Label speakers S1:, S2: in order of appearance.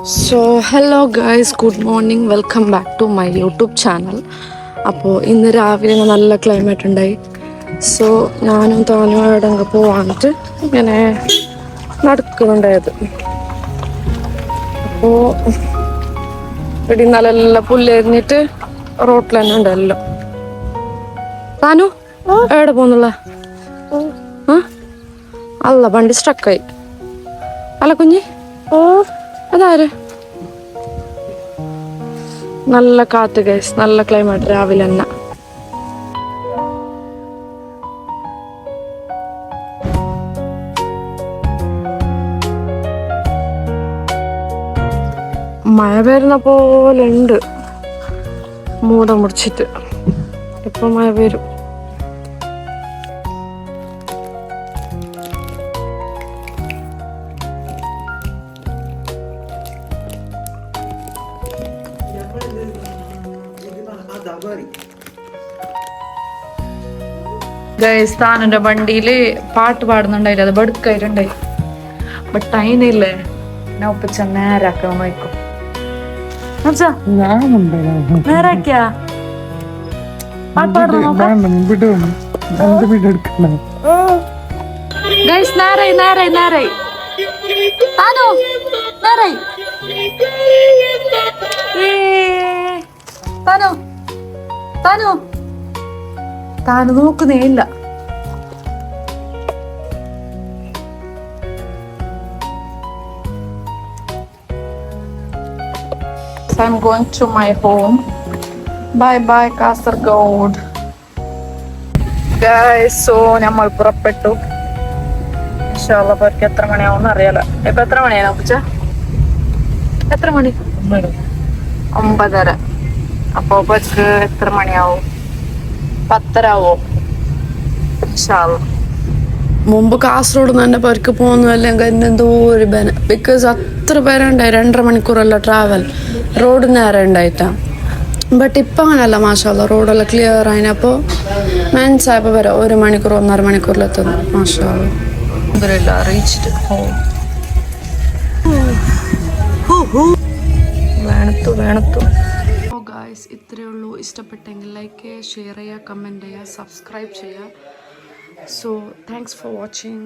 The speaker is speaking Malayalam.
S1: So, hello guys, good morning, welcome back to my YouTube channel. അപ്പോൾ ഇന്ന് രാവിലെ നല്ല ക്ലൈമറ്റ് ഉണ്ടായി. സോ ഞാനും താനും എവിടെങ്ങ് പോവാന്നിട്ട് ഇങ്ങനെ നടക്കുന്നുണ്ടായത്. അപ്പോൾ ഇവിടെ നല്ല പുല്ലെറിഞ്ഞിട്ട് റോട്ടിൽ തന്നെ ഉണ്ടല്ലോ. താനു എവിടെ പോന്നുള്ള? അല്ല വണ്ടി സ്ട്രക്കായി. അല്ല കുഞ്ഞി അതാര്? നല്ല കാറ്റ് ഗൈസ്, നല്ല ക്ലൈമറ്റ് രാവിലെ തന്നെ. മഴ വരുന്ന പോലെ ഉണ്ട്, മൂടം മുടിച്ചിട്ട്. ഇപ്പൊ മഴ വരും. ഗൈസ്, താനെന്റെ വണ്ടിയില് പാട്ട് പാടുന്നുണ്ടായില്ല, അത് ബടുക്കായിട്ടുണ്ടായി. ബട്ട് അതിനില്ലേ ഞാൻ ഒപ്പിച്ച നേരാക്കാൻ നോക്കും. നേരാക്കിയാ പാട്ട് പാടുന്ന ഗൈസ്. നേരായി നേരായി നേരായി. താനോ നേരായി. താനോ താനോ താന് നോക്കുന്നേ ഇല്ല. I'm going to my home. Bye bye Kasaragod. Guys, so നമ്മൾ പുറപ്പെട്ടു. ഇൻഷാല്ലാ അവർക്ക് എത്ര മണിയാവുമെന്ന് അറിയാലോ. ഇപ്പൊ എത്ര മണിയാണോ പൂച്ച? എത്ര മണി? 9:30. അപ്പൊ അവർക്ക് എത്ര മണിയാവും? 10:30 ആവോ? ഇൻഷാല്ലാ. മുമ്പ് കാസർഗോഡ് നിന്ന് തന്നെ പേർക്ക് പോകുന്നതല്ലെങ്കിൽ എന്തോ ഒരു ബന, ബിക്കോസ് അത്ര പേരുണ്ടായി. 2.5 മണിക്കൂറല്ല ട്രാവൽ, റോഡ് നേരെ ഉണ്ടായിട്ടാ. ബട്ട് ഇപ്പം അങ്ങനല്ല, മാഷാല്ലാ റോഡെല്ലാം ക്ലിയർ ആയിനപ്പോൾ മനസ്സായപ്പോൾ വരാം 1 മണിക്കൂർ 1.5 മണിക്കൂറിലെത്തുന്നു. മാഷാല്ലാ റീച്ച്ഡ് ഹോം. വേണത്തു. ഓ ഗായ്സ്, ഇത്രയേ ഉള്ളൂ. ഇഷ്ടപ്പെട്ടെങ്കിൽ ലൈക്ക് ചെയ്യുക, ഷെയർ ചെയ്യുക, കമൻറ്റ് ചെയ്യുക, സബ്സ്ക്രൈബ് ചെയ്യുക. So thanks for watching.